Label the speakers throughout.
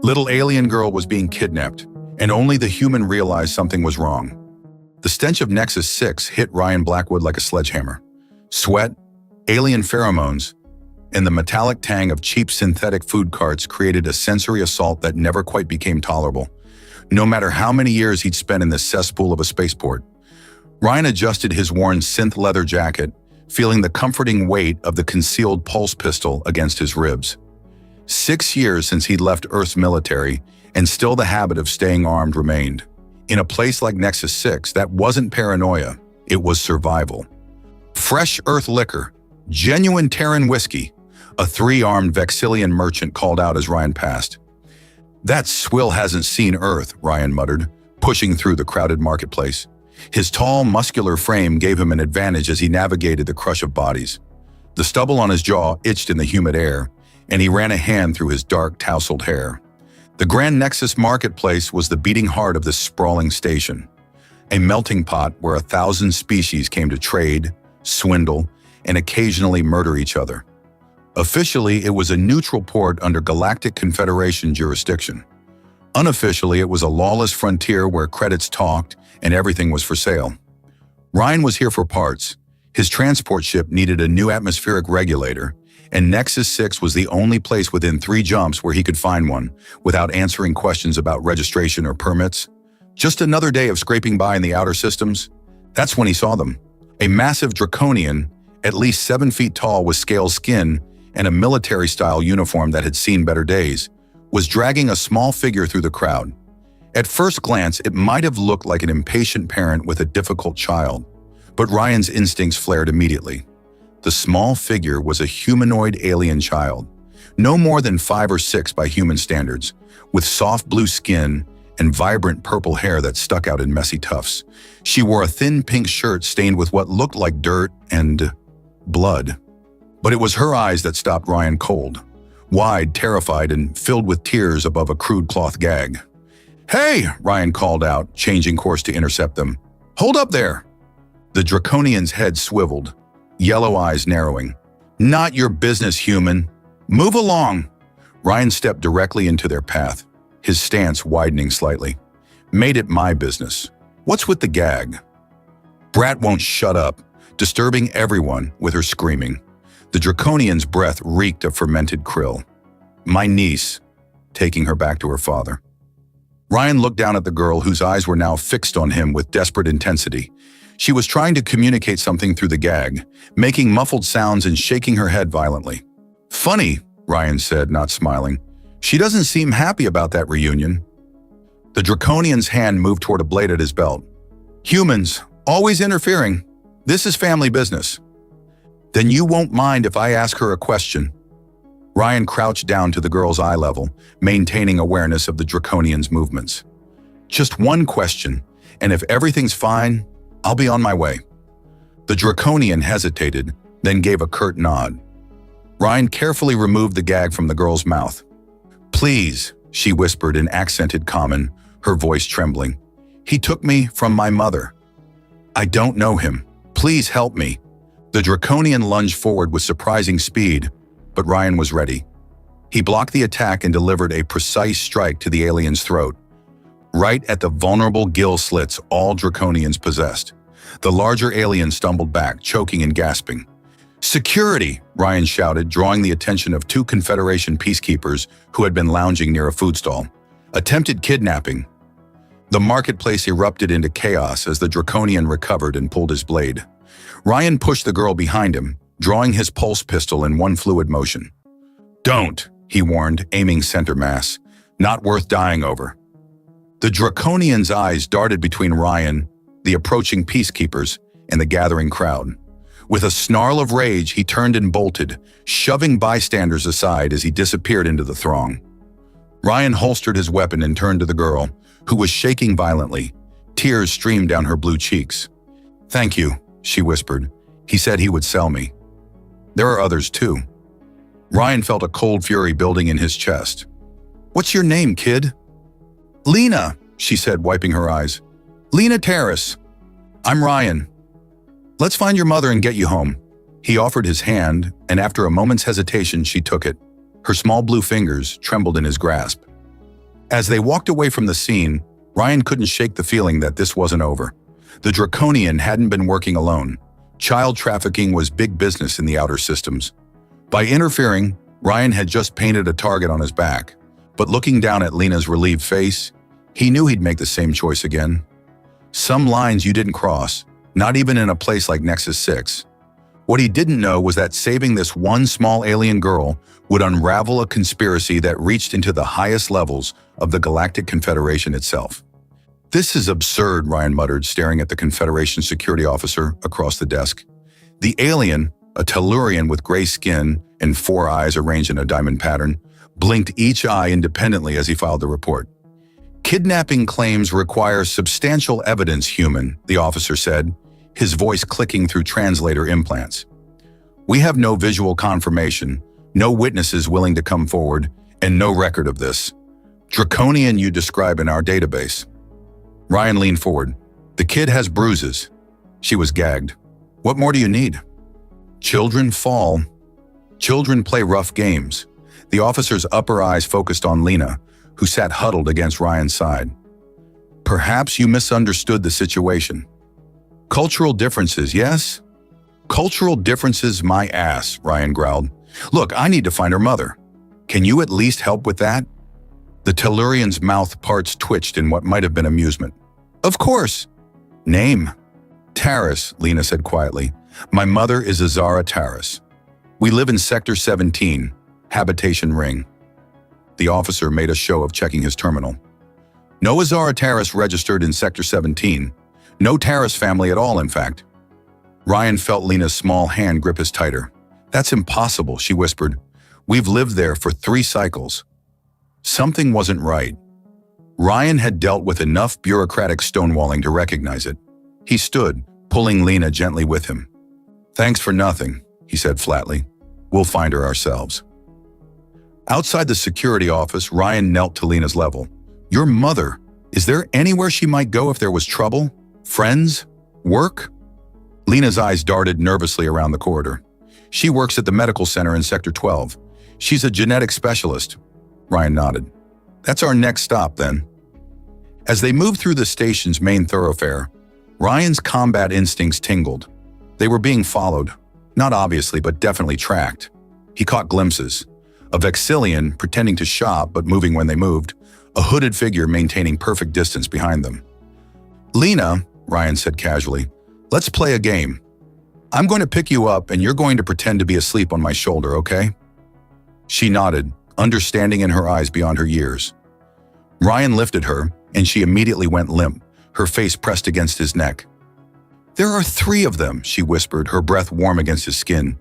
Speaker 1: Little alien girl was being kidnapped, and only the human realized something was wrong. The stench of Nexus 6 hit Ryan Blackwood like a sledgehammer. Sweat, alien pheromones, and the metallic tang of cheap synthetic food carts created a sensory assault that never quite became tolerable, no matter how many years he'd spent in the cesspool of a spaceport. Ryan adjusted his worn synth leather jacket, feeling the comforting weight of the concealed pulse pistol against his ribs. 6 years since he'd left Earth's military, and still the habit of staying armed remained. In a place like Nexus 6, that wasn't paranoia, it was survival. Fresh Earth liquor, genuine Terran whiskey, a 3-armed Vexillian merchant called out as Ryan passed. "That swill hasn't seen Earth," Ryan muttered, pushing through the crowded marketplace. His tall, muscular frame gave him an advantage as he navigated the crush of bodies. The stubble on his jaw itched in the humid air, and he ran a hand through his dark, tousled hair. The Grand Nexus Marketplace was the beating heart of this sprawling station, a melting pot where 1,000 species came to trade, swindle, and occasionally murder each other. Officially, it was a neutral port under Galactic Confederation jurisdiction. Unofficially, it was a lawless frontier where credits talked and everything was for sale. Ryan was here for parts. His transport ship needed a new atmospheric regulator, and Nexus 6 was the only place within 3 jumps where he could find one without answering questions about registration or permits. Just another day of scraping by in the outer systems. That's when he saw them. A massive draconian, at least 7 feet tall with scale skin and a military-style uniform that had seen better days, was dragging a small figure through the crowd. At first glance, it might have looked like an impatient parent with a difficult child, but Ryan's instincts flared immediately. The small figure was a humanoid alien child, no more than 5 or 6 by human standards, with soft blue skin and vibrant purple hair that stuck out in messy tufts. She wore a thin pink shirt stained with what looked like dirt and blood. But it was her eyes that stopped Ryan cold, wide, terrified, and filled with tears above a crude cloth gag. "Hey!" Ryan called out, changing course to intercept them. "Hold up there!" The draconian's head swiveled, yellow eyes narrowing. "Not your business, human. Move along!" Ryan stepped directly into their path, his stance widening slightly. "Made it my business. What's with the gag?" Brat won't shut up, disturbing everyone with her screaming. The draconian's breath reeked of fermented krill. "My niece," taking her back to her father. Ryan looked down at the girl whose eyes were now fixed on him with desperate intensity. She was trying to communicate something through the gag, making muffled sounds and shaking her head violently. "Funny," Ryan said, not smiling. "She doesn't seem happy about that reunion." The draconian's hand moved toward a blade at his belt. "Humans, always interfering. This is family business." "Then you won't mind if I ask her a question?" Ryan crouched down to the girl's eye level, maintaining awareness of the draconian's movements. "Just one question, and if everything's fine, I'll be on my way." The draconian hesitated, then gave a curt nod. Ryan carefully removed the gag from the girl's mouth. "Please," she whispered in accented common, her voice trembling. "He took me from my mother. I don't know him. Please help me." The draconian lunged forward with surprising speed, but Ryan was ready. He blocked the attack and delivered a precise strike to the alien's throat, right at the vulnerable gill slits all draconians possessed. The larger alien stumbled back, choking and gasping. "Security!" Ryan shouted, drawing the attention of 2 Confederation peacekeepers who had been lounging near a food stall. "Attempted kidnapping." The marketplace erupted into chaos as the draconian recovered and pulled his blade. Ryan pushed the girl behind him, drawing his pulse pistol in one fluid motion. "Don't," he warned, aiming center mass. "Not worth dying over." The draconian's eyes darted between Ryan, the approaching peacekeepers, and the gathering crowd. With a snarl of rage, he turned and bolted, shoving bystanders aside as he disappeared into the throng. Ryan holstered his weapon and turned to the girl, who was shaking violently. Tears streamed down her blue cheeks. "Thank you," she whispered. "He said he would sell me." "There are others too." Ryan felt a cold fury building in his chest. "What's your name, kid?" "Lena," she said, wiping her eyes. "Lena Terrace. I'm Ryan. Let's find your mother and get you home." He offered his hand, and after a moment's hesitation, she took it. Her small blue fingers trembled in his grasp. As they walked away from the scene, Ryan couldn't shake the feeling that this wasn't over. The Draconian hadn't been working alone. Child trafficking was big business in the outer systems. By interfering, Ryan had just painted a target on his back. But looking down at Lena's relieved face, he knew he'd make the same choice again. Some lines you didn't cross, not even in a place like Nexus 6. What he didn't know was that saving this one small alien girl would unravel a conspiracy that reached into the highest levels of the Galactic Confederation itself. "This is absurd," Ryan muttered, staring at the Confederation security officer across the desk. The alien, a Tellurian with gray skin and 4 eyes arranged in a diamond pattern, blinked each eye independently as he filed the report. "Kidnapping claims require substantial evidence, human," the officer said, his voice clicking through translator implants. "We have no visual confirmation, no witnesses willing to come forward, and no record of this Draconian you describe in our database." Ryan leaned forward. "The kid has bruises." She was gagged. "What more do you need?" "Children fall. Children play rough games." The officer's upper eyes focused on Lena, who sat huddled against Ryan's side. "Perhaps you misunderstood the situation." "Cultural differences, yes?" "Cultural differences, my ass," Ryan growled. "Look, I need to find her mother. Can you at least help with that?" The Tellurian's mouth parts twitched in what might have been amusement. "Of course." "Name?" "Taris," Lena said quietly. "My mother is Azara Taris. We live in Sector 17, Habitation Ring." The officer made a show of checking his terminal. "No Azara Taris registered in Sector 17. No Taris family at all, in fact." Ryan felt Lena's small hand grip his tighter. "That's impossible," she whispered. "We've lived there for 3 cycles." Something wasn't right. Ryan had dealt with enough bureaucratic stonewalling to recognize it. He stood, pulling Lena gently with him. "Thanks for nothing," he said flatly. "We'll find her ourselves." Outside the security office, Ryan knelt to Lena's level. "Your mother, is there anywhere she might go if there was trouble? Friends? Work?" Lena's eyes darted nervously around the corridor. "She works at the medical center in Sector 12. She's a genetic specialist." Ryan nodded. "That's our next stop, then." As they moved through the station's main thoroughfare, Ryan's combat instincts tingled. They were being followed, not obviously, but definitely tracked. He caught glimpses. A Vexillian pretending to shop but moving when they moved, a hooded figure maintaining perfect distance behind them. "Lena," Ryan said casually, "let's play a game. I'm going to pick you up and you're going to pretend to be asleep on my shoulder, okay?" She nodded, understanding in her eyes beyond her years. Ryan lifted her, and she immediately went limp, her face pressed against his neck. "There are 3 of them," she whispered, her breath warm against his skin.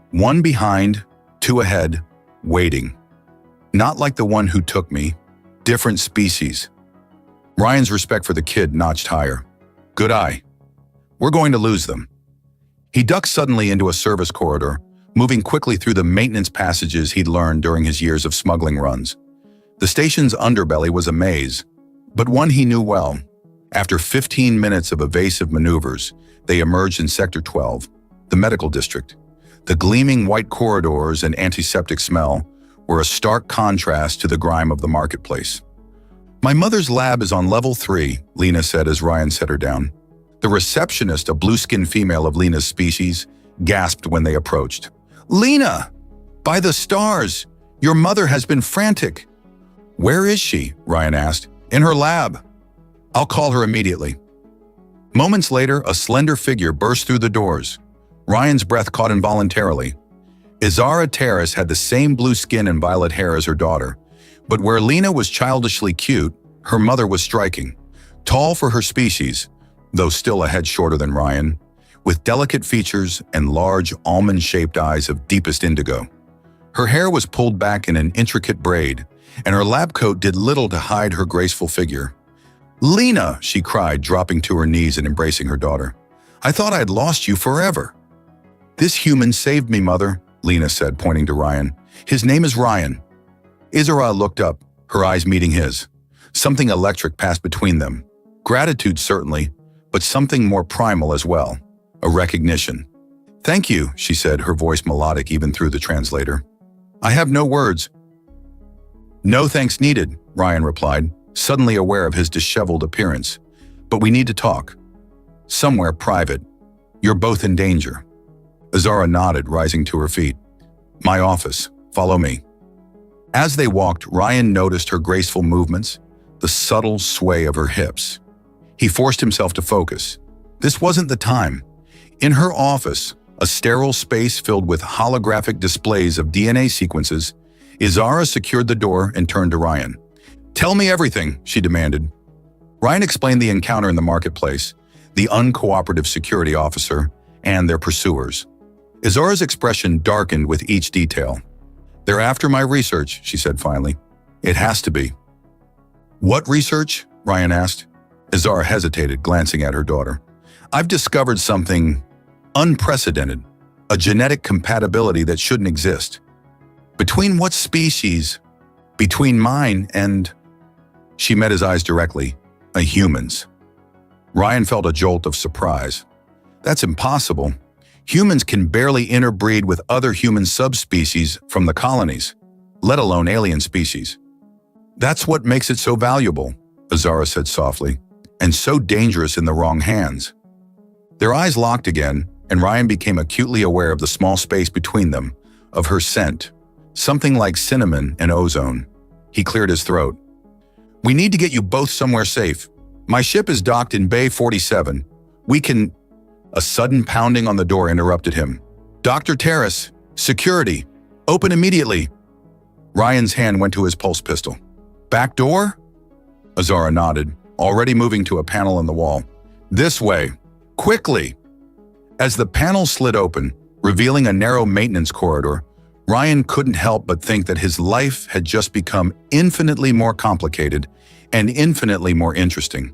Speaker 1: "1 behind, 2 ahead, waiting. Not like the one who took me. Different species." Ryan's respect for the kid notched higher. "Good eye. We're going to lose them." He ducked suddenly into a service corridor, moving quickly through the maintenance passages he'd learned during his years of smuggling runs. The station's underbelly was a maze, but one he knew well. After 15 minutes of evasive maneuvers, they emerged in Sector 12, the medical district. The gleaming white corridors and antiseptic smell were a stark contrast to the grime of the marketplace. "My mother's lab is on level 3, Lena said as Ryan set her down. The receptionist, a blue-skinned female of Lena's species, gasped when they approached. "Lena! By the stars! Your mother has been frantic." "Where is she?" Ryan asked. "In her lab." "I'll call her immediately." Moments later, a slender figure burst through the doors. Ryan's breath caught involuntarily. Azara Taris had the same blue skin and violet hair as her daughter, but where Lena was childishly cute, her mother was striking. Tall for her species, though still a head shorter than Ryan, with delicate features and large almond-shaped eyes of deepest indigo. Her hair was pulled back in an intricate braid, and her lab coat did little to hide her graceful figure. "Lena!" she cried, dropping to her knees and embracing her daughter. "I thought I had lost you forever." "This human saved me, Mother," Lena said, pointing to Ryan. "His name is Ryan." Azara looked up, her eyes meeting his. Something electric passed between them. Gratitude, certainly, but something more primal as well. A recognition. "Thank you," she said, her voice melodic even through the translator. "I have no words." "No thanks needed," Ryan replied, suddenly aware of his disheveled appearance. "But we need to talk. Somewhere private. You're both in danger." Azara nodded, rising to her feet. "My office. Follow me." As they walked, Ryan noticed her graceful movements, the subtle sway of her hips. He forced himself to focus. This wasn't the time. In her office, a sterile space filled with holographic displays of DNA sequences, Azara secured the door and turned to Ryan. "Tell me everything," she demanded. Ryan explained the encounter in the marketplace, the uncooperative security officer, and their pursuers. Azara's expression darkened with each detail. "They're after my research," she said finally. "It has to be." "What research?" Ryan asked. Azara hesitated, glancing at her daughter. "I've discovered something unprecedented, a genetic compatibility that shouldn't exist. Between what species? Between mine and—" She met his eyes directly. "A human's." Ryan felt a jolt of surprise. "That's impossible. Humans can barely interbreed with other human subspecies from the colonies, let alone alien species." "That's what makes it so valuable," Azara said softly, "and so dangerous in the wrong hands." Their eyes locked again, and Ryan became acutely aware of the small space between them, of her scent, something like cinnamon and ozone. He cleared his throat. "We need to get you both somewhere safe. My ship is docked in Bay 47. We can—" A sudden pounding on the door interrupted him. "Dr. Terrace, security, open immediately." Ryan's hand went to his pulse pistol. "Back door?" Azara nodded, already moving to a panel on the wall. "This way. Quickly!" As the panel slid open, revealing a narrow maintenance corridor, Ryan couldn't help but think that his life had just become infinitely more complicated and infinitely more interesting.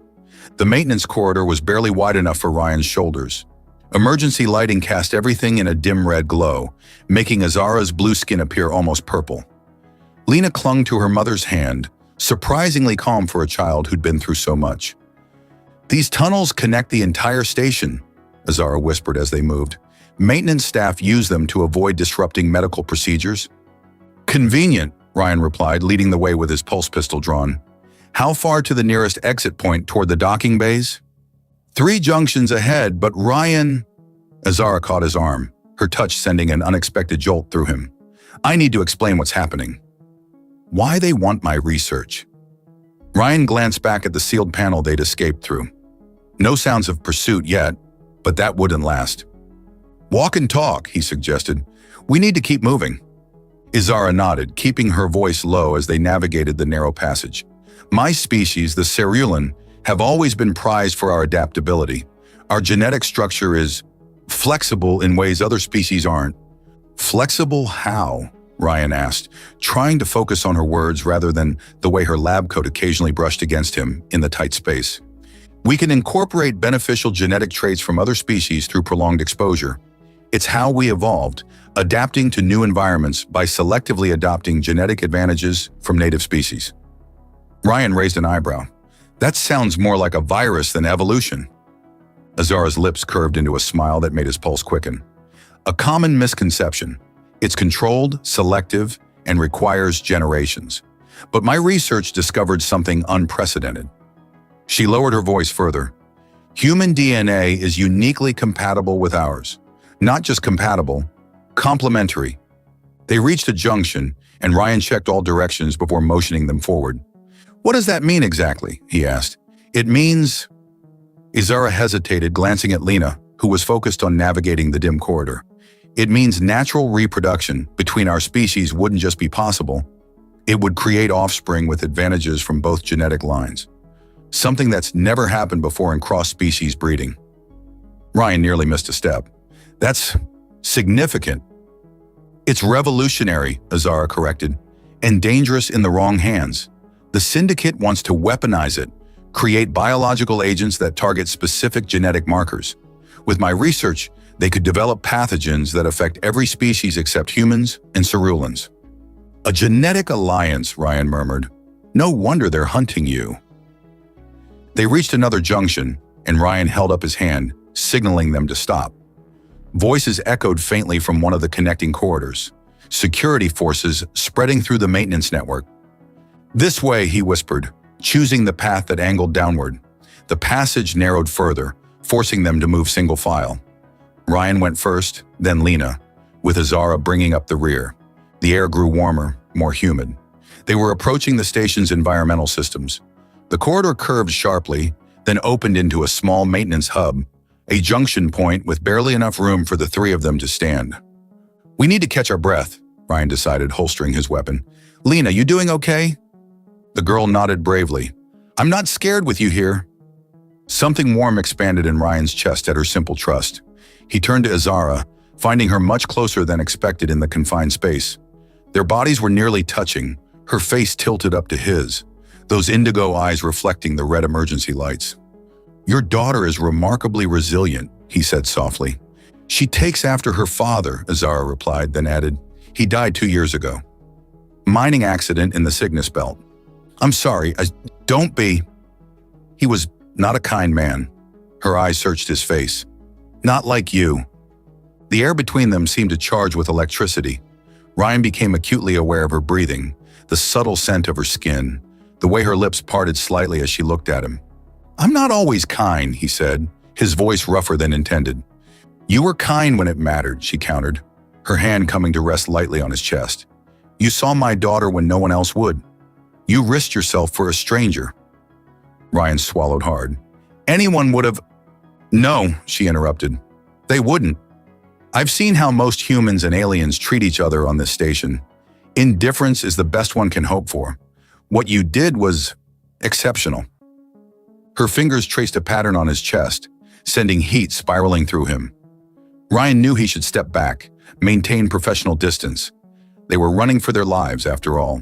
Speaker 1: The maintenance corridor was barely wide enough for Ryan's shoulders. Emergency lighting cast everything in a dim red glow, making Azara's blue skin appear almost purple. Lena clung to her mother's hand, surprisingly calm for a child who'd been through so much. "These tunnels connect the entire station," Azara whispered as they moved. "Maintenance staff use them to avoid disrupting medical procedures." "Convenient," Ryan replied, leading the way with his pulse pistol drawn. "How far to the nearest exit point toward the docking bays?" "3 junctions ahead, but Ryan—" Azara caught his arm, her touch sending an unexpected jolt through him. "I need to explain what's happening." "Why they want my research?" Ryan glanced back at the sealed panel they'd escaped through. No sounds of pursuit yet, but that wouldn't last. "Walk and talk," he suggested. "We need to keep moving." Azara nodded, keeping her voice low as they navigated the narrow passage. "My species, the Cerulean, have always been prized for our adaptability. Our genetic structure is flexible in ways other species aren't." "Flexible how?" Ryan asked, trying to focus on her words rather than the way her lab coat occasionally brushed against him in the tight space. "We can incorporate beneficial genetic traits from other species through prolonged exposure. It's how we evolved, adapting to new environments by selectively adopting genetic advantages from native species." Ryan raised an eyebrow. "That sounds more like a virus than evolution." Azara's lips curved into a smile that made his pulse quicken. "A common misconception. It's controlled, selective, and requires generations. But my research discovered something unprecedented." She lowered her voice further. "Human DNA is uniquely compatible with ours. Not just compatible, complementary." They reached a junction, and Ryan checked all directions before motioning them forward. "What does that mean exactly?" he asked. "It means—" Azara hesitated, glancing at Lena, who was focused on navigating the dim corridor. "It means natural reproduction between our species wouldn't just be possible. It would create offspring with advantages from both genetic lines. Something that's never happened before in cross-species breeding." Ryan nearly missed a step. "That's significant." "It's revolutionary," Azara corrected, "and dangerous in the wrong hands. The Syndicate wants to weaponize it, create biological agents that target specific genetic markers. With my research, they could develop pathogens that affect every species except humans and Ceruleans." "A genetic alliance," Ryan murmured. "No wonder they're hunting you." They reached another junction, and Ryan held up his hand, signaling them to stop. Voices echoed faintly from one of the connecting corridors, security forces spreading through the maintenance network. "This way," he whispered, choosing the path that angled downward. The passage narrowed further, forcing them to move single file. Ryan went first, then Lena, with Azara bringing up the rear. The air grew warmer, more humid. They were approaching the station's environmental systems. The corridor curved sharply, then opened into a small maintenance hub, a junction point with barely enough room for the three of them to stand. "We need to catch our breath," Ryan decided, holstering his weapon. "Lena, you doing okay?" The girl nodded bravely. "I'm not scared with you here." Something warm expanded in Ryan's chest at her simple trust. He turned to Azara, finding her much closer than expected in the confined space. Their bodies were nearly touching, her face tilted up to his, those indigo eyes reflecting the red emergency lights. "Your daughter is remarkably resilient," he said softly. "She takes after her father," Azara replied, then added, "He died 2 years ago. Mining accident in the Cygnus Belt. I'm sorry, don't be." He was not a kind man. Her eyes searched his face. "Not like you." The air between them seemed to charge with electricity. Ryan became acutely aware of her breathing, the subtle scent of her skin, the way her lips parted slightly as she looked at him. "I'm not always kind," he said, his voice rougher than intended. "You were kind when it mattered," she countered, her hand coming to rest lightly on his chest. "You saw my daughter when no one else would. You risked yourself for a stranger." Ryan swallowed hard. "Anyone would have—" "No," she interrupted. "They wouldn't. I've seen how most humans and aliens treat each other on this station. Indifference is the best one can hope for. What you did was exceptional." Her fingers traced a pattern on his chest, sending heat spiraling through him. Ryan knew he should step back, maintain professional distance. They were running for their lives, after all.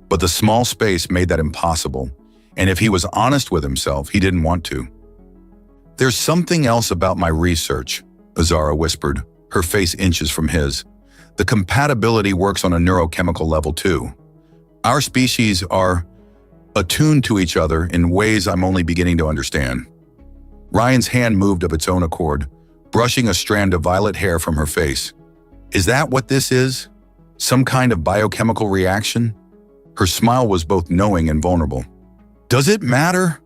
Speaker 1: But the small space made that impossible, and if he was honest with himself, he didn't want to. "There's something else about my research," Azara whispered, her face inches from his. "The compatibility works on a neurochemical level too. Our species are attuned to each other in ways I'm only beginning to understand." Ryan's hand moved of its own accord, brushing a strand of violet hair from her face. "Is that what this is? Some kind of biochemical reaction?" Her smile was both knowing and vulnerable. "Does it matter?"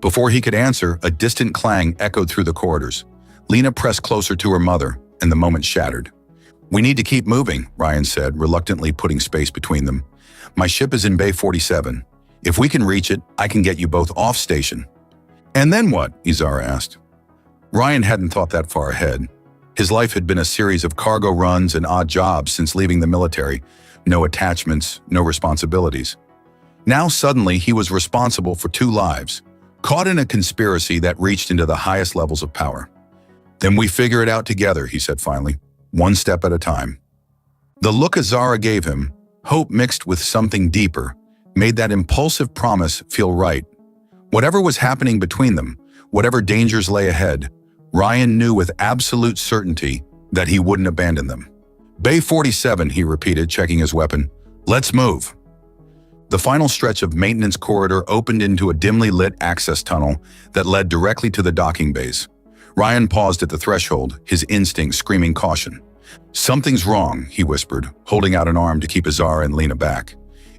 Speaker 1: Before he could answer, a distant clang echoed through the corridors. Lena pressed closer to her mother, and the moment shattered. "We need to keep moving," Ryan said, reluctantly putting space between them. "My ship is in Bay 47. If we can reach it, I can get you both off station." "And then what?" Azara asked. Ryan hadn't thought that far ahead. His life had been a series of cargo runs and odd jobs since leaving the military. No attachments, no responsibilities. Now suddenly he was responsible for 2 lives, caught in a conspiracy that reached into the highest levels of power. "Then we figure it out together," he said finally, "one step at a time." The look Azara gave him, hope mixed with something deeper, made that impulsive promise feel right. Whatever was happening between them, whatever dangers lay ahead, Ryan knew with absolute certainty that he wouldn't abandon them. "Bay 47, he repeated, checking his weapon. "Let's move." The final stretch of maintenance corridor opened into a dimly lit access tunnel that led directly to the docking bays. Ryan paused at the threshold, his instincts screaming caution. "Something's wrong," he whispered, holding out an arm to keep Azara and Lena back.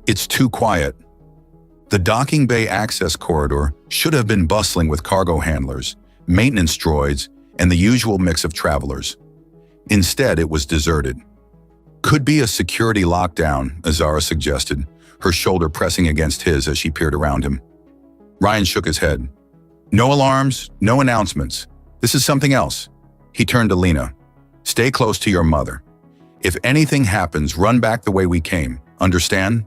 Speaker 1: "It's too quiet." The docking bay access corridor should have been bustling with cargo handlers, maintenance droids, and the usual mix of travelers. Instead, it was deserted. "Could be a security lockdown," Azara suggested, her shoulder pressing against his as she peered around him. Ryan shook his head. "No alarms, no announcements. This is something else." He turned to Lena. "Stay close to your mother. If anything happens, run back the way we came. Understand?"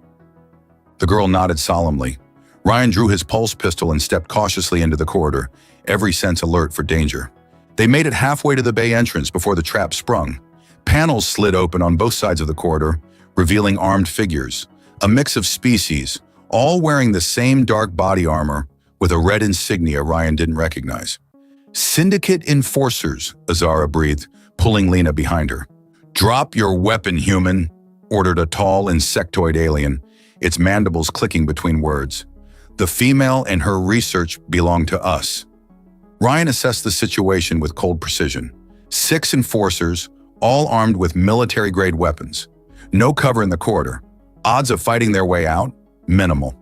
Speaker 1: The girl nodded solemnly. Ryan drew his pulse pistol and stepped cautiously into the corridor, every sense alert for danger. They made it halfway to the bay entrance before the trap sprung. Panels slid open on both sides of the corridor, revealing armed figures, a mix of species, all wearing the same dark body armor with a red insignia Ryan didn't recognize. "Syndicate enforcers," Azara breathed, pulling Lena behind her. "Drop your weapon, human," ordered a tall insectoid alien, its mandibles clicking between words. "The female and her research belong to us." Ryan assessed the situation with cold precision. 6 enforcers, all armed with military-grade weapons. No cover in the corridor. Odds of fighting their way out? Minimal.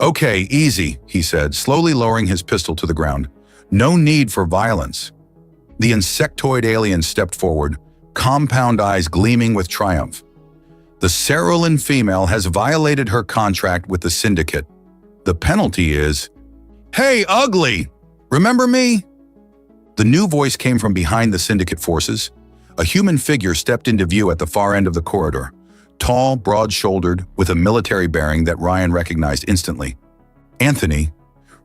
Speaker 1: "Okay, easy," he said, slowly lowering his pistol to the ground. "No need for violence." The insectoid alien stepped forward, compound eyes gleaming with triumph. "The Cerulean female has violated her contract with the Syndicate. The penalty is, 'Hey, ugly! Remember me?'" The new voice came from behind the Syndicate forces. A human figure stepped into view at the far end of the corridor. Tall, broad-shouldered, with a military bearing that Ryan recognized instantly. Anthony.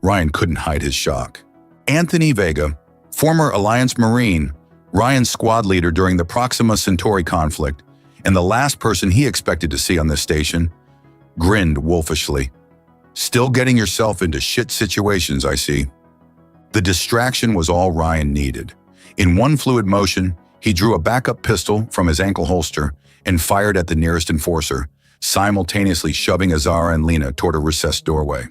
Speaker 1: Ryan couldn't hide his shock. Anthony Vega, former Alliance Marine, Ryan's squad leader during the Proxima Centauri conflict, and the last person he expected to see on this station, grinned wolfishly. "Still getting yourself into shit situations, I see." The distraction was all Ryan needed. In one fluid motion, he drew a backup pistol from his ankle holster and fired at the nearest enforcer, simultaneously shoving Azara and Lena toward a recessed doorway.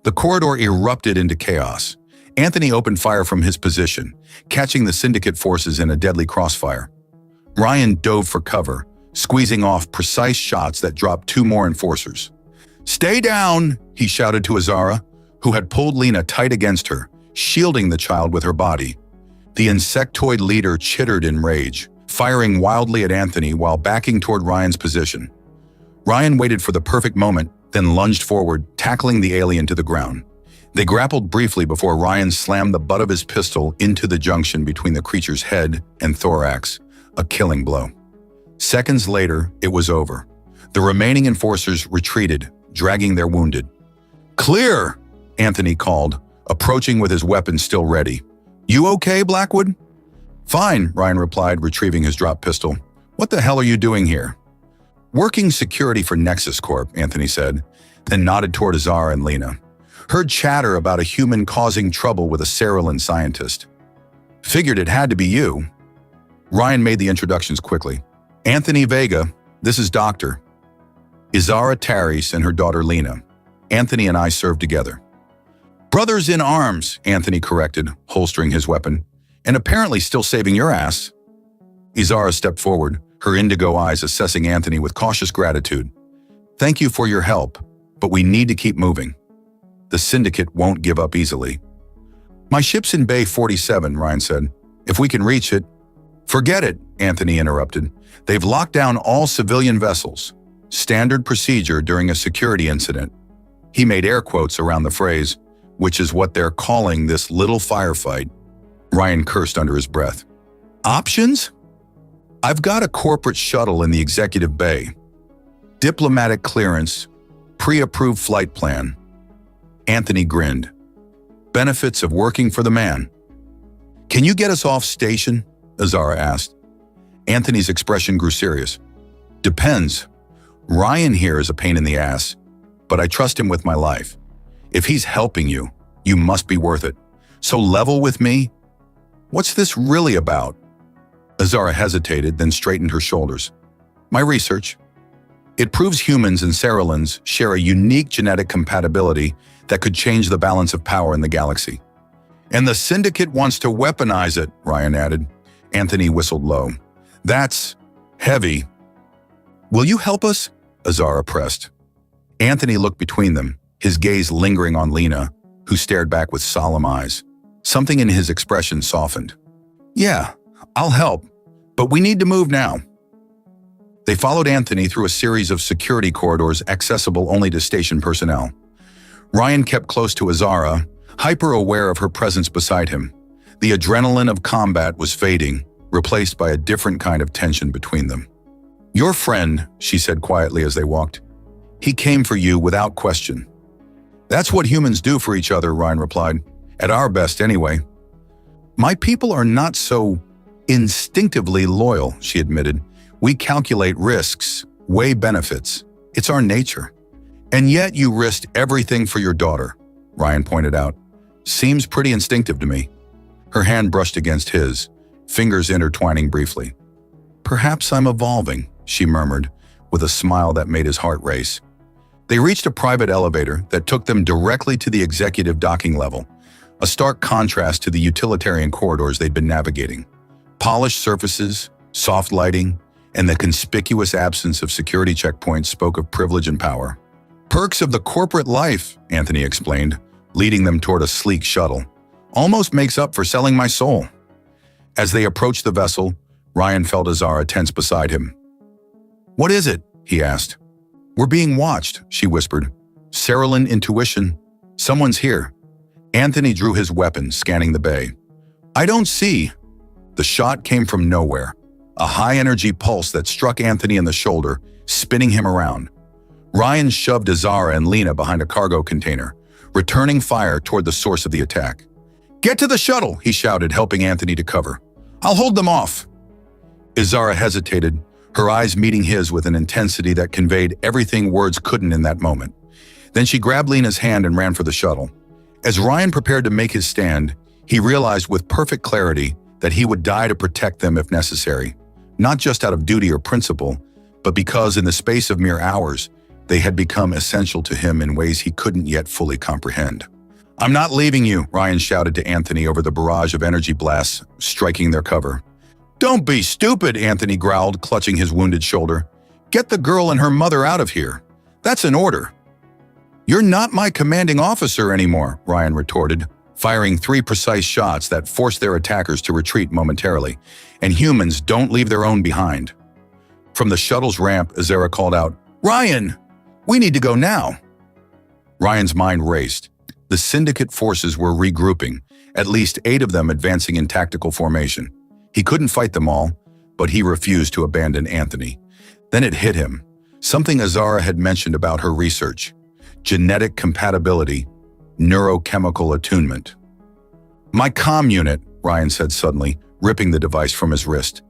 Speaker 1: The corridor erupted into chaos. Anthony opened fire from his position, catching the Syndicate forces in a deadly crossfire. Ryan dove for cover, squeezing off precise shots that dropped 2 more enforcers. "Stay down," he shouted to Azara, who had pulled Lena tight against her, shielding the child with her body. The insectoid leader chittered in rage, firing wildly at Anthony while backing toward Ryan's position. Ryan waited for the perfect moment, then lunged forward, tackling the alien to the ground. They grappled briefly before Ryan slammed the butt of his pistol into the junction between the creature's head and thorax, a killing blow. Seconds later, it was over. The remaining enforcers retreated, dragging their wounded. "Clear!" Anthony called, approaching with his weapon still ready. "You okay, Blackwood?" "Fine," Ryan replied, retrieving his dropped pistol. "What the hell are you doing here?" "Working security for Nexus Corp," Anthony said, then nodded toward Azara and Lena. "Heard chatter about a human causing trouble with a Cerulean scientist. Figured it had to be you." Ryan made the introductions quickly. "Anthony Vega, this is Dr. Azara Taris and her daughter Lena. Anthony and I served together." "Brothers in arms," Anthony corrected, holstering his weapon. "And apparently still saving your ass." Azara stepped forward, her indigo eyes assessing Anthony with cautious gratitude. "Thank you for your help, but we need to keep moving. The Syndicate won't give up easily." "My ship's in Bay 47, Ryan said. "If we can reach it—" "Forget it," Anthony interrupted. "They've locked down all civilian vessels. Standard procedure during a security incident." He made air quotes around the phrase, "which is what they're calling this little firefight." Ryan cursed under his breath. "Options? I've got a corporate shuttle in the executive bay. Diplomatic clearance, pre-approved flight plan." Anthony grinned. "Benefits of working for the man." "Can you get us off station?" Azara asked. Anthony's expression grew serious. "Depends. Ryan here is a pain in the ass, but I trust him with my life. If he's helping you, you must be worth it. So level with me. What's this really about?" Azara hesitated, then straightened her shoulders. "My research. It proves humans and Ceruleans share a unique genetic compatibility that could change the balance of power in the galaxy. And the Syndicate wants to weaponize it," Ryan added. Anthony whistled low. "That's heavy." "Will you help us?" Azara pressed. Anthony looked between them, his gaze lingering on Lena, who stared back with solemn eyes. Something in his expression softened. "Yeah, I'll help, but we need to move now." They followed Anthony through a series of security corridors accessible only to station personnel. Ryan kept close to Azara, hyper-aware of her presence beside him. The adrenaline of combat was fading, replaced by a different kind of tension between them. "Your friend," she said quietly as they walked. "He came for you without question." "That's what humans do for each other," Ryan replied. "At our best, anyway." "My people are not so instinctively loyal," she admitted. "We calculate risks, weigh benefits. It's our nature." "And yet you risked everything for your daughter," Ryan pointed out. "Seems pretty instinctive to me." Her hand brushed against his, fingers intertwining briefly. "Perhaps I'm evolving," she murmured, with a smile that made his heart race. They reached a private elevator that took them directly to the executive docking level, a stark contrast to the utilitarian corridors they'd been navigating. Polished surfaces, soft lighting, and the conspicuous absence of security checkpoints spoke of privilege and power. Perks of the corporate life, Anthony explained, leading them toward a sleek shuttle. Almost makes up for selling my soul. As they approached the vessel, Ryan felt Azara tense beside him. What is it? He asked. We're being watched, she whispered. Cerulean intuition. Someone's here. Anthony drew his weapon, scanning the bay. I don't see. The shot came from nowhere. A high-energy pulse that struck Anthony in the shoulder, spinning him around. Ryan shoved Azara and Lena behind a cargo container, returning fire toward the source of the attack. Get to the shuttle, he shouted, helping Anthony to cover. I'll hold them off. Azara hesitated, her eyes meeting his with an intensity that conveyed everything words couldn't in that moment. Then she grabbed Lena's hand and ran for the shuttle. As Ryan prepared to make his stand, he realized with perfect clarity that he would die to protect them if necessary, not just out of duty or principle, but because in the space of mere hours, they had become essential to him in ways he couldn't yet fully comprehend. I'm not leaving you, Ryan shouted to Anthony over the barrage of energy blasts striking their cover. Don't be stupid, Anthony growled, clutching his wounded shoulder. Get the girl and her mother out of here. That's an order. You're not my commanding officer anymore, Ryan retorted, firing 3 precise shots that forced their attackers to retreat momentarily. And humans don't leave their own behind. From the shuttle's ramp, Azara called out, Ryan! We need to go now. Ryan's mind raced. The syndicate forces were regrouping, at least 8 of them advancing in tactical formation. He couldn't fight them all, but he refused to abandon Anthony. Then it hit him, something Azara had mentioned about her research. Genetic compatibility, neurochemical attunement. My comm unit, Ryan said suddenly, ripping the device from his wrist.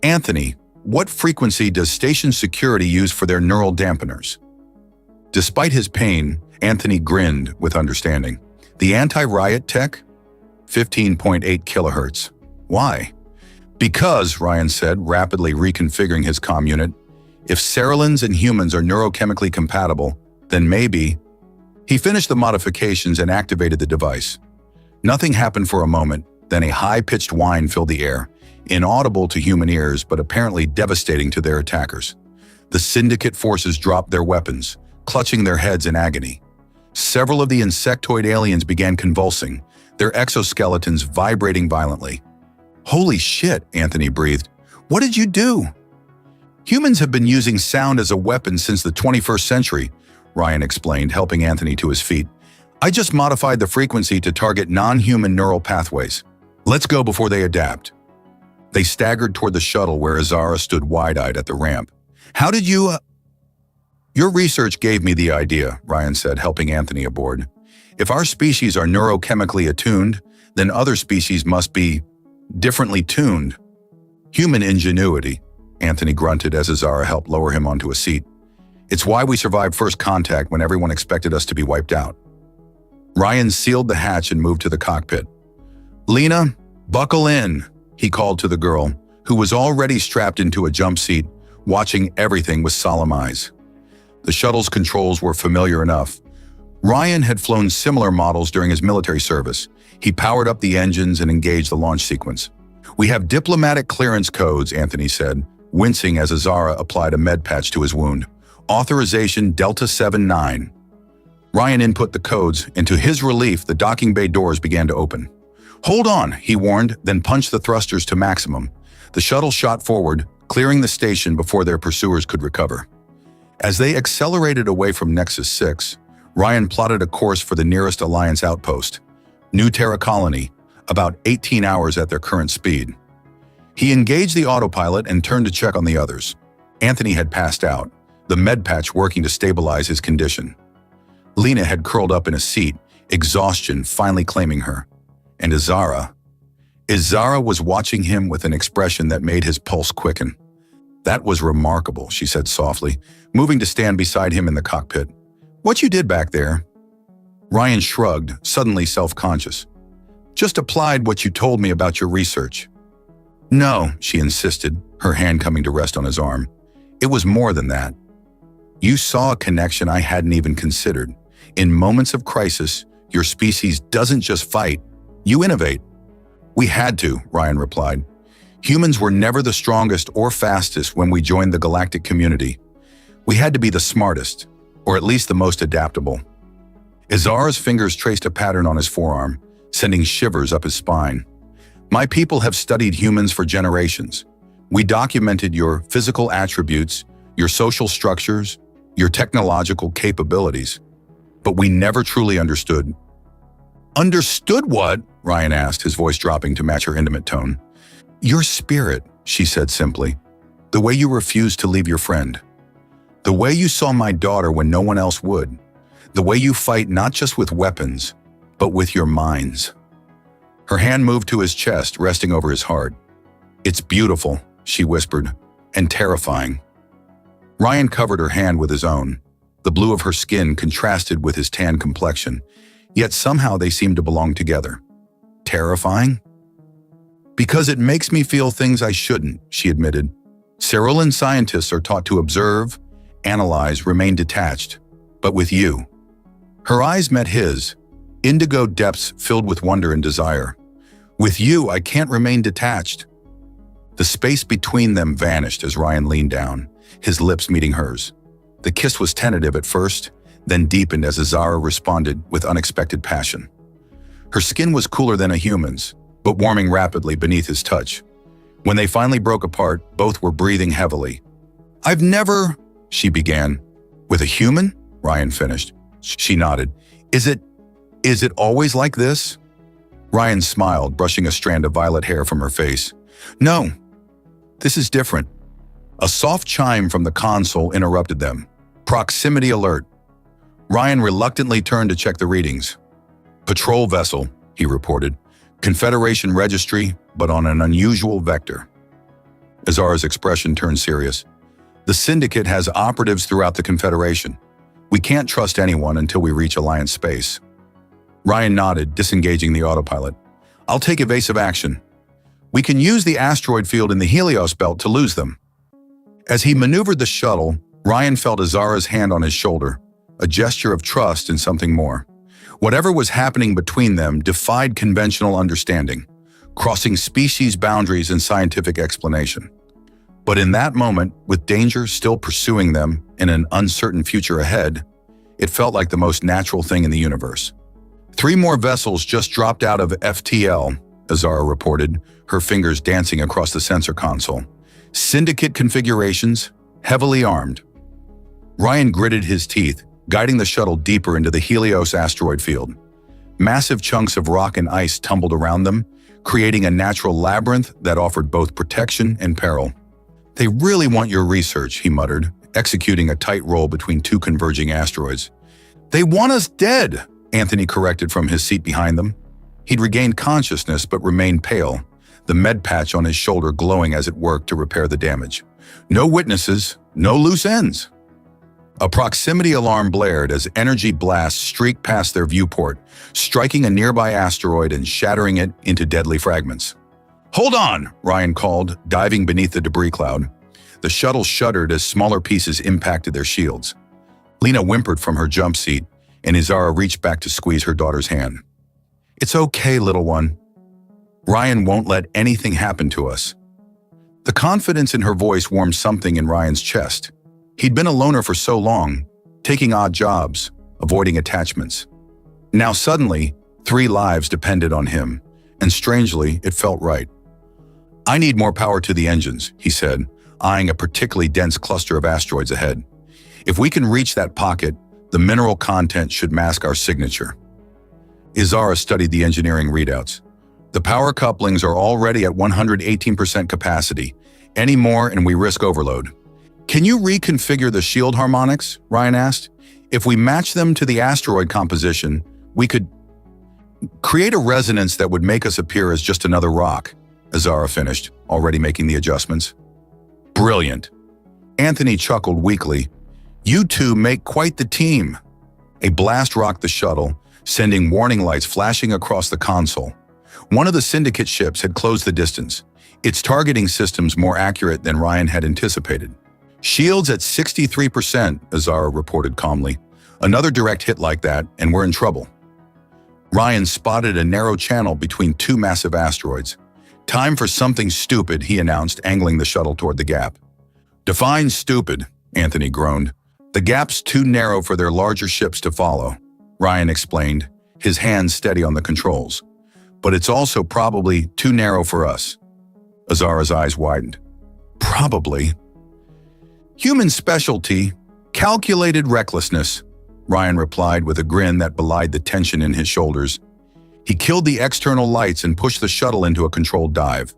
Speaker 1: Anthony, what frequency does station security use for their neural dampeners? Despite his pain, Anthony grinned with understanding. The anti-riot tech? 15.8 kilohertz. Why? Because, Ryan said, rapidly reconfiguring his comm unit, if Ceruleans and humans are neurochemically compatible, then maybe... He finished the modifications and activated the device. Nothing happened for a moment, then a high-pitched whine filled the air, inaudible to human ears but apparently devastating to their attackers. The syndicate forces dropped their weapons, clutching their heads in agony. Several of the insectoid aliens began convulsing, their exoskeletons vibrating violently. Holy shit, Anthony breathed. What did you do? Humans have been using sound as a weapon since the 21st century, Ryan explained, helping Anthony to his feet. I just modified the frequency to target non-human neural pathways. Let's go before they adapt. They staggered toward the shuttle where Azara stood wide-eyed at the ramp. How did you... Your research gave me the idea, Ryan said, helping Anthony aboard. If our species are neurochemically attuned, then other species must be differently tuned. Human ingenuity, Anthony grunted as Azara helped lower him onto a seat. It's why we survived first contact when everyone expected us to be wiped out. Ryan sealed the hatch and moved to the cockpit. Lena, buckle in, he called to the girl, who was already strapped into a jump seat, watching everything with solemn eyes. The shuttle's controls were familiar enough. Ryan had flown similar models during his military service. He powered up the engines and engaged the launch sequence. We have diplomatic clearance codes, Anthony said, wincing as Azara applied a med patch to his wound. Authorization Delta 79. Ryan input the codes, and to his relief, the docking bay doors began to open. Hold on, he warned, then punched the thrusters to maximum. The shuttle shot forward, clearing the station before their pursuers could recover. As they accelerated away from Nexus 6, Ryan plotted a course for the nearest Alliance outpost, New Terra Colony, about 18 hours at their current speed. He engaged the autopilot and turned to check on the others. Anthony had passed out, the med patch working to stabilize his condition. Lena had curled up in a seat, exhaustion finally claiming her. And Azara was watching him with an expression that made his pulse quicken. That was remarkable, she said softly, moving to stand beside him in the cockpit. What you did back there? Ryan shrugged, suddenly self-conscious. Just applied what you told me about your research. No, she insisted, her hand coming to rest on his arm. It was more than that. You saw a connection I hadn't even considered. In moments of crisis, your species doesn't just fight, you innovate. We had to, Ryan replied. Humans were never the strongest or fastest when we joined the galactic community. We had to be the smartest. or at least the most adaptable. Azara's fingers traced a pattern on his forearm, sending shivers up his spine. My people have studied humans for generations. We documented your physical attributes, your social structures, your technological capabilities. But we never truly understood. Understood what? Ryan asked, his voice dropping to match her intimate tone. Your spirit, she said simply. The way you refused to leave your friend. The way you saw my daughter when no one else would. The way you fight not just with weapons, but with your minds. Her hand moved to his chest, resting over his heart. It's beautiful, she whispered, and terrifying. Ryan covered her hand with his own. The blue of her skin contrasted with his tan complexion, yet somehow they seemed to belong together. Terrifying? Because it makes me feel things I shouldn't, she admitted. Cerulean scientists are taught to observe, analyze, remain detached. But with you. Her eyes met his, indigo depths filled with wonder and desire. With you, I can't remain detached. The space between them vanished as Ryan leaned down, his lips meeting hers. The kiss was tentative at first, then deepened as Azara responded with unexpected passion. Her skin was cooler than a human's, but warming rapidly beneath his touch. When they finally broke apart, both were breathing heavily. I've never, she began. With a human? Ryan finished. She nodded. Is it always like this? Ryan smiled, brushing a strand of violet hair from her face. No, this is different. A soft chime from the console interrupted them. Proximity alert. Ryan reluctantly turned to check the readings. Patrol vessel, he reported. Confederation registry, but on an unusual vector. Azara's expression turned serious. The Syndicate has operatives throughout the Confederation. We can't trust anyone until we reach Alliance space. Ryan nodded, disengaging the autopilot. I'll take evasive action. We can use the asteroid field in the Helios belt to lose them. As he maneuvered the shuttle, Ryan felt Azara's hand on his shoulder, a gesture of trust and something more. Whatever was happening between them defied conventional understanding, crossing species boundaries and scientific explanation. But in that moment, with danger still pursuing them in an uncertain future ahead, it felt like the most natural thing in the universe. 3 more vessels just dropped out of FTL, Azara reported, her fingers dancing across the sensor console. Syndicate configurations, heavily armed. Ryan gritted his teeth, guiding the shuttle deeper into the Helios asteroid field. Massive chunks of rock and ice tumbled around them, creating a natural labyrinth that offered both protection and peril. They really want your research, he muttered, executing a tight roll between 2 converging asteroids. They want us dead, Anthony corrected from his seat behind them. He'd regained consciousness but remained pale, the med patch on his shoulder glowing as it worked to repair the damage. No witnesses, no loose ends. A proximity alarm blared as energy blasts streaked past their viewport, striking a nearby asteroid and shattering it into deadly fragments. Hold on, Ryan called, diving beneath the debris cloud. The shuttle shuddered as smaller pieces impacted their shields. Lena whimpered from her jump seat, and Azara reached back to squeeze her daughter's hand. It's okay, little one. Ryan won't let anything happen to us. The confidence in her voice warmed something in Ryan's chest. He'd been a loner for so long, taking odd jobs, avoiding attachments. Now suddenly, 3 lives depended on him, and strangely, it felt right. I need more power to the engines, he said, eyeing a particularly dense cluster of asteroids ahead. If we can reach that pocket, the mineral content should mask our signature. Azara studied the engineering readouts. The power couplings are already at 118% capacity. Any more and we risk overload. Can you reconfigure the shield harmonics? Ryan asked. If we match them to the asteroid composition, we could create a resonance that would make us appear as just another rock. Azara finished, already making the adjustments. Brilliant. Anthony chuckled weakly. You two make quite the team. A blast rocked the shuttle, sending warning lights flashing across the console. One of the Syndicate ships had closed the distance, its targeting systems more accurate than Ryan had anticipated. Shields at 63%, Azara reported calmly. Another direct hit like that, and we're in trouble. Ryan spotted a narrow channel between 2 massive asteroids. Time for something stupid, he announced, angling the shuttle toward the gap. Define stupid, Anthony groaned. The gap's too narrow for their larger ships to follow, Ryan explained, his hands steady on the controls. But it's also probably too narrow for us. Azara's eyes widened. Probably. Human specialty, calculated recklessness, Ryan replied with a grin that belied the tension in his shoulders. He killed the external lights and pushed the shuttle into a controlled dive.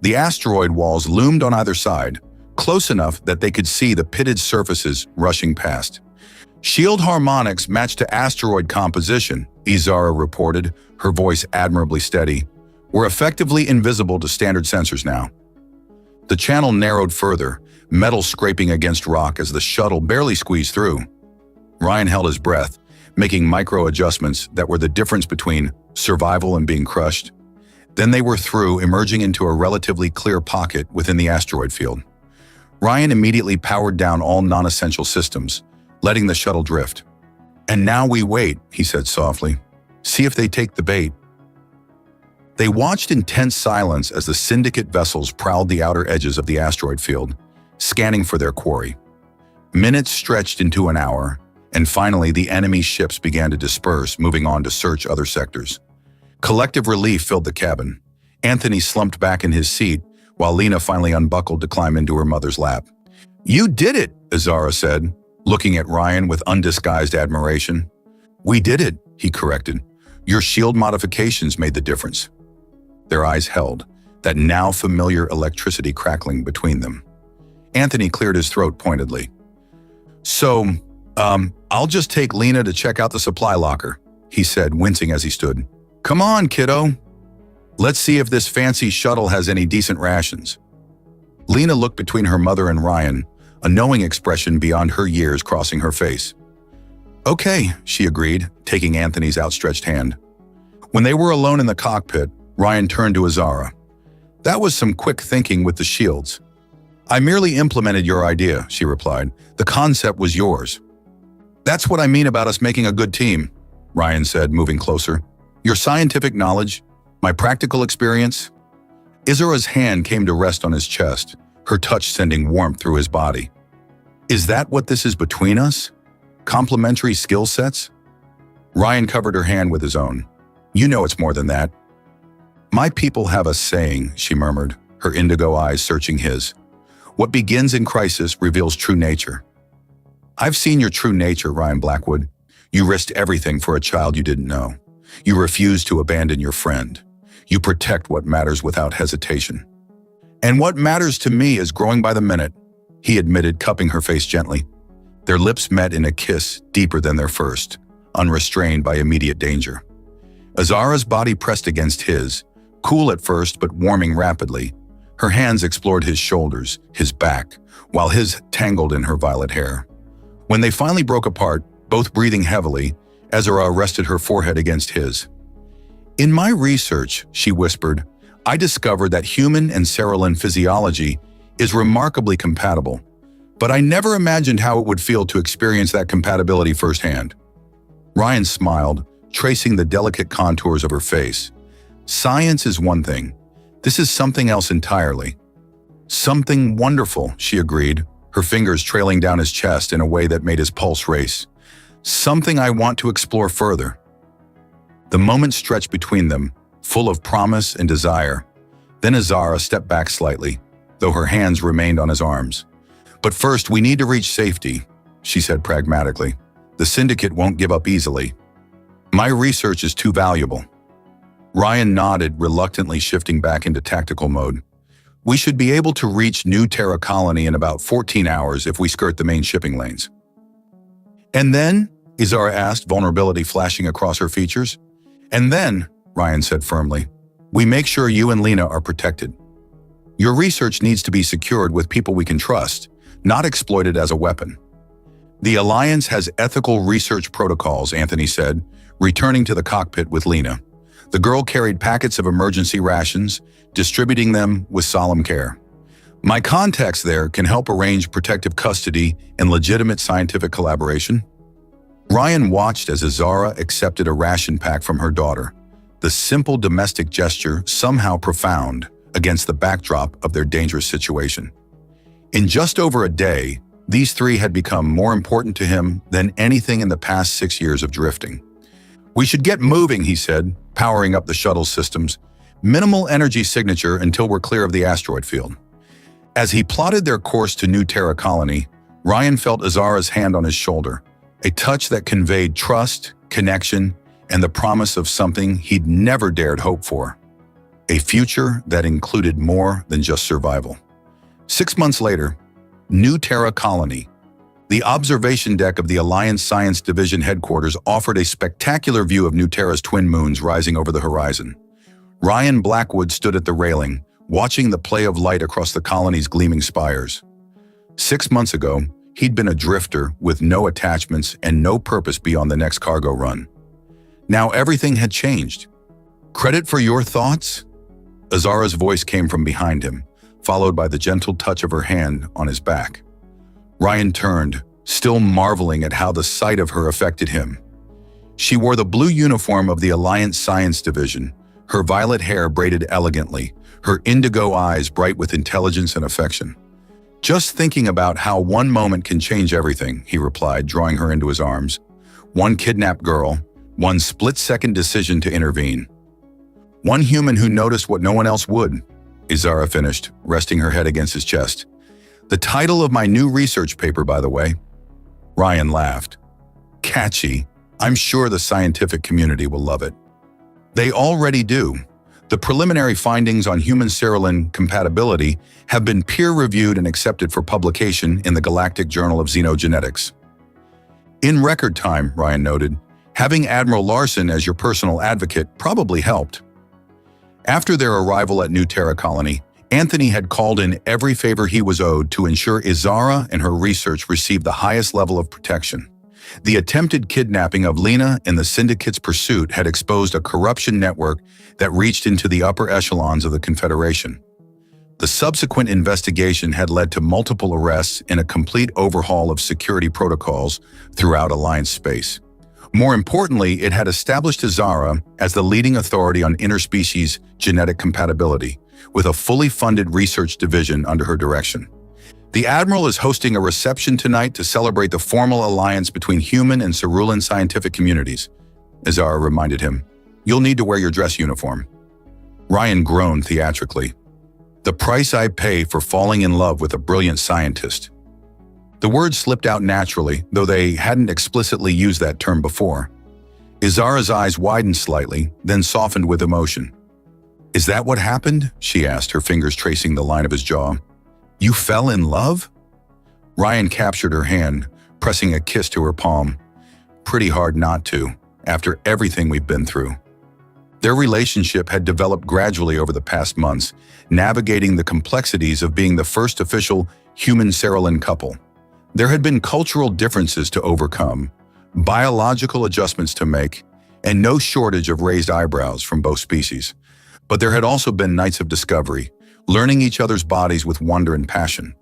Speaker 1: The asteroid walls loomed on either side, close enough that they could see the pitted surfaces rushing past. Shield harmonics matched to asteroid composition, Azara reported, her voice admirably steady. We're effectively invisible to standard sensors now. The channel narrowed further, metal scraping against rock as the shuttle barely squeezed through. Ryan held his breath, making micro-adjustments that were the difference between survival and being crushed. Then they were through, emerging into a relatively clear pocket within the asteroid field. Ryan immediately powered down all non-essential systems, letting the shuttle drift. And now we wait, he said softly. See if they take the bait. They watched in tense silence as the Syndicate vessels prowled the outer edges of the asteroid field, scanning for their quarry. Minutes stretched into an hour, and finally the enemy ships began to disperse, moving on to search other sectors. Collective relief filled the cabin. Anthony slumped back in his seat, while Lena finally unbuckled to climb into her mother's lap. You did it, Azara said, looking at Ryan with undisguised admiration. We did it, he corrected. Your shield modifications made the difference. Their eyes held, that now familiar electricity crackling between them. Anthony cleared his throat pointedly. So, I'll just take Lena to check out the supply locker, he said, wincing as he stood. Come on, kiddo. Let's see if this fancy shuttle has any decent rations. Lena looked between her mother and Ryan, a knowing expression beyond her years crossing her face. Okay, she agreed, taking Anthony's outstretched hand. When they were alone in the cockpit, Ryan turned to Azara. That was some quick thinking with the shields. I merely implemented your idea, she replied. The concept was yours. That's what I mean about us making a good team, Ryan said, moving closer. Your scientific knowledge, my practical experience. Azara's hand came to rest on his chest, her touch sending warmth through his body. Is that what this is between us? Complementary skill sets? Ryan covered her hand with his own. You know it's more than that. My people have a saying, she murmured, her indigo eyes searching his. What begins in crisis reveals true nature. I've seen your true nature, Ryan Blackwood. You risked everything for a child you didn't know. You refused to abandon your friend. You protect what matters without hesitation. And what matters to me is growing by the minute, he admitted, cupping her face gently. Their lips met in a kiss deeper than their first, unrestrained by immediate danger. Azara's body pressed against his, cool at first but warming rapidly. Her hands explored his shoulders, his back, while his tangled in her violet hair. When they finally broke apart, both breathing heavily, Azara rested her forehead against his. In my research, she whispered, I discovered that human and Cerulean physiology is remarkably compatible, but I never imagined how it would feel to experience that compatibility firsthand. Ryan smiled, tracing the delicate contours of her face. Science is one thing. This is something else entirely. Something wonderful, she agreed, her fingers trailing down his chest in a way that made his pulse race. Something I want to explore further. The moment stretched between them, full of promise and desire. Then Azara stepped back slightly, though her hands remained on his arms. But first, we need to reach safety, she said pragmatically. The Syndicate won't give up easily. My research is too valuable. Ryan nodded, reluctantly shifting back into tactical mode. We should be able to reach New Terra Colony in about 14 hours if we skirt the main shipping lanes. And then? Azara asked, vulnerability flashing across her features. And then, Ryan said firmly, we make sure you and Lena are protected. Your research needs to be secured with people we can trust, not exploited as a weapon. The Alliance has ethical research protocols, Anthony said, returning to the cockpit with Lena. The girl carried packets of emergency rations, distributing them with solemn care. My contacts there can help arrange protective custody and legitimate scientific collaboration. Ryan watched as Azara accepted a ration pack from her daughter, the simple domestic gesture somehow profound against the backdrop of their dangerous situation. In just over a day, These three had become more important to him than anything in the past 6 years of drifting. "We should get moving," he said, powering up the shuttle systems. "Minimal energy signature until we're clear of the asteroid field." As he plotted their course to New Terra Colony, Ryan felt Azara's hand on his shoulder, a touch that conveyed trust, connection, and the promise of something he'd never dared hope for. A future that included more than just survival. 6 months later, New Terra Colony. The observation deck of the Alliance Science Division headquarters offered a spectacular view of New Terra's twin moons rising over the horizon. Ryan Blackwood stood at the railing, watching the play of light across the colony's gleaming spires. 6 months ago, he'd been a drifter with no attachments and no purpose beyond the next cargo run. Now everything had changed. "Credit for your thoughts?" Azara's voice came from behind him, followed by the gentle touch of her hand on his back. Ryan turned, still marveling at how the sight of her affected him. She wore the blue uniform of the Alliance Science Division, her violet hair braided elegantly, her indigo eyes bright with intelligence and affection. "Just thinking about how one moment can change everything," he replied, drawing her into his arms. "One kidnapped girl, one split-second decision to intervene. One human who noticed what no one else would," Azara finished, resting her head against his chest. "The title of my new research paper, by the way." Ryan laughed. "Catchy. I'm sure the scientific community will love it." "They already do. The preliminary findings on human cerulean compatibility have been peer-reviewed and accepted for publication in the Galactic Journal of Xenogenetics." "In record time," Ryan noted. "Having Admiral Larson as your personal advocate probably helped." After their arrival at New Terra Colony, Anthony had called in every favor he was owed to ensure Azara and her research received the highest level of protection. The attempted kidnapping of Lena in the Syndicate's pursuit had exposed a corruption network that reached into the upper echelons of the Confederation. The subsequent investigation had led to multiple arrests and a complete overhaul of security protocols throughout Alliance space. More importantly, it had established Azara as the leading authority on interspecies genetic compatibility, with a fully funded research division under her direction. "The Admiral is hosting a reception tonight to celebrate the formal alliance between human and cerulean scientific communities," Azara reminded him. "You'll need to wear your dress uniform." Ryan groaned theatrically. "The price I pay for falling in love with a brilliant scientist." The words slipped out naturally, though they hadn't explicitly used that term before. Azara's eyes widened slightly, then softened with emotion. "Is that what happened?" she asked, her fingers tracing the line of his jaw. "You fell in love?" Ryan captured her hand, pressing a kiss to her palm. "Pretty hard not to, after everything we've been through." Their relationship had developed gradually over the past months, navigating the complexities of being the first official human cerulean couple. There had been cultural differences to overcome, biological adjustments to make, and no shortage of raised eyebrows from both species. But there had also been nights of discovery, learning each other's bodies with wonder and passion.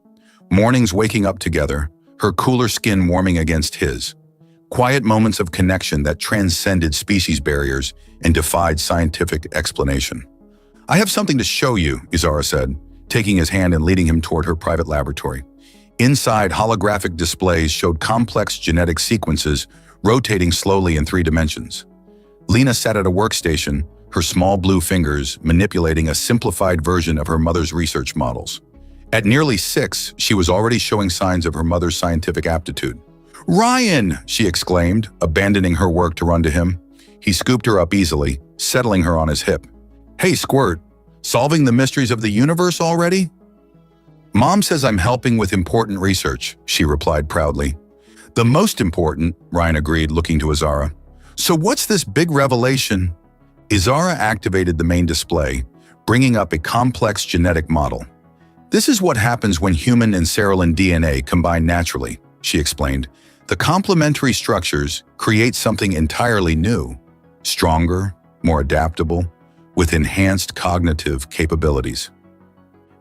Speaker 1: Mornings waking up together, her cooler skin warming against his. Quiet moments of connection that transcended species barriers and defied scientific explanation. "I have something to show you," Azara said, taking his hand and leading him toward her private laboratory. Inside, holographic displays showed complex genetic sequences rotating slowly in 3 dimensions. Lena sat at a workstation, her small blue fingers manipulating a simplified version of her mother's research models. At nearly 6, she was already showing signs of her mother's scientific aptitude. "Ryan!" she exclaimed, abandoning her work to run to him. He scooped her up easily, settling her on his hip. "Hey, Squirt, solving the mysteries of the universe already?" "Mom says I'm helping with important research," she replied proudly. "The most important," Ryan agreed, looking to Azara. "So what's this big revelation?" Azara activated the main display, bringing up a complex genetic model. "This is what happens when human and cerulean DNA combine naturally," she explained. "The complementary structures create something entirely new, stronger, more adaptable, with enhanced cognitive capabilities."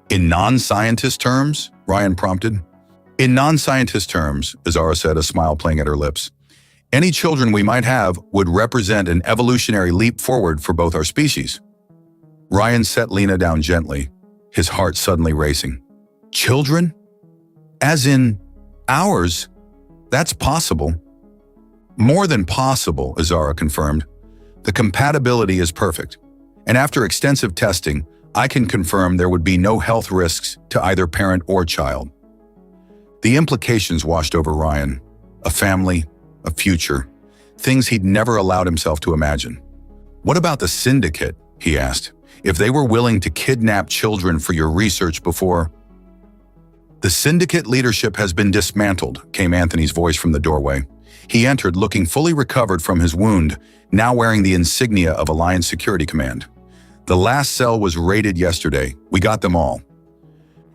Speaker 1: "In non-scientist terms?" Ryan prompted. "In non-scientist terms," Azara said, a smile playing at her lips, "any children we might have would represent an evolutionary leap forward for both our species." Ryan set Lena down gently, his heart suddenly racing. "Children? As in Ours? That's possible. More than possible, Azara confirmed. The compatibility is perfect, and after extensive testing, I can confirm there would be no health risks to either parent or child. The implications washed over Ryan. A family, a future, things he'd never allowed himself to imagine. What about the syndicate, he asked, if they were willing to kidnap children for your research before? The syndicate leadership has been dismantled, came Anthony's voice from the doorway. He entered looking fully recovered from his wound, now wearing the insignia of Alliance Security Command. The last cell was raided yesterday. We got them all.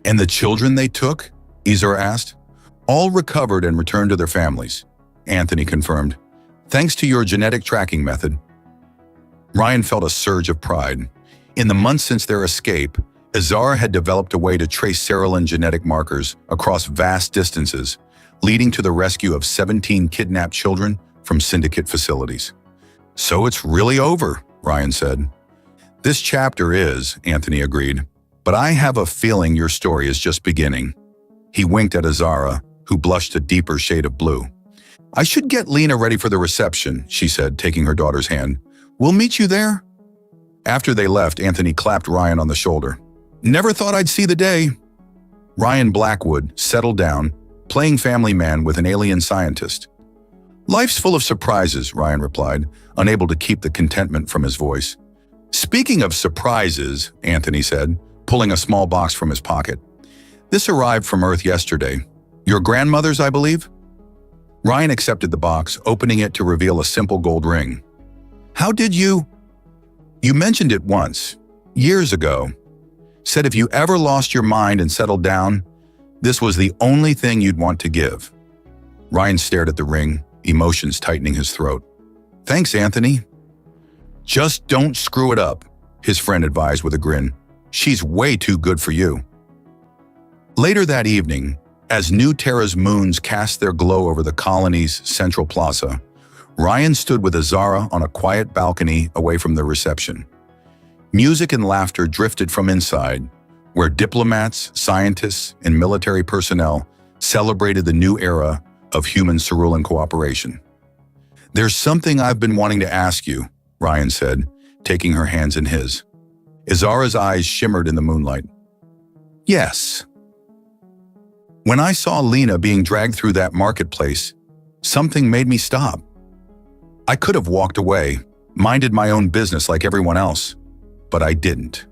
Speaker 1: And the children they took? Azara asked. All recovered and returned to their families, Anthony confirmed. Thanks to your genetic tracking method. Ryan felt a surge of pride. In the months since their escape, Azara had developed a way to trace Cerulean genetic markers across vast distances, leading to the rescue of 17 kidnapped children from syndicate facilities. So it's really over, Ryan said. This chapter is, Anthony agreed, but I have a feeling your story is just beginning. He winked at Azara, who blushed a deeper shade of blue. I should get Lena ready for the reception, she said, taking her daughter's hand. We'll meet you there. After they left, Anthony clapped Ryan on the shoulder. Never thought I'd see the day. Ryan Blackwood settled down, playing family man with an alien scientist. Life's full of surprises, Ryan replied, unable to keep the contentment from his voice. Speaking of surprises, Anthony said, pulling a small box from his pocket. This arrived from Earth yesterday. Your grandmother's, I believe? Ryan accepted the box, opening it to reveal a simple gold ring. How did you? You mentioned it once, years ago. Said if you ever lost your mind and settled down, this was the only thing you'd want to give. Ryan stared at the ring, emotions tightening his throat. Thanks, Anthony. Just don't screw it up, his friend advised with a grin. She's way too good for you. Later that evening, as New Terra's moons cast their glow over the colony's central plaza, Ryan stood with Azara on a quiet balcony away from the reception. Music and laughter drifted from inside, where diplomats, scientists, and military personnel celebrated the new era of human-Cerulean cooperation. There's something I've been wanting to ask you, Ryan said, taking her hands in his. Azara's eyes shimmered in the moonlight. Yes. When I saw Lena being dragged through that marketplace, something made me stop. I could have walked away, minded my own business like everyone else, but I didn't.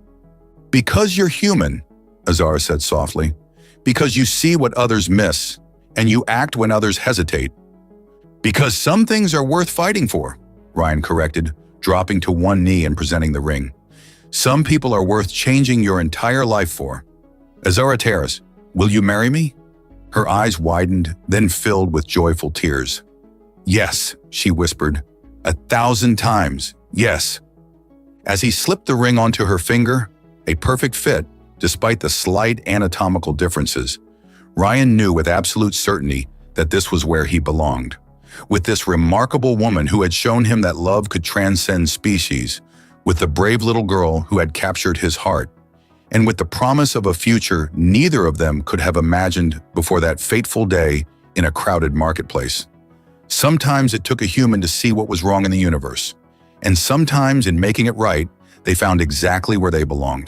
Speaker 1: Because you're human, Azara said softly, because you see what others miss, and you act when others hesitate. Because some things are worth fighting for, Ryan corrected, dropping to one knee and presenting the ring. Some people are worth changing your entire life for. Azara Terrace, will you marry me? Her eyes widened, then filled with joyful tears. Yes, she whispered, 1,000 times, yes. As he slipped the ring onto her finger, a perfect fit, despite the slight anatomical differences, Ryan knew with absolute certainty that this was where he belonged. With this remarkable woman who had shown him that love could transcend species, with the brave little girl who had captured his heart, and with the promise of a future neither of them could have imagined before that fateful day in a crowded marketplace. Sometimes it took a human to see what was wrong in the universe, and sometimes in making it right, they found exactly where they belonged.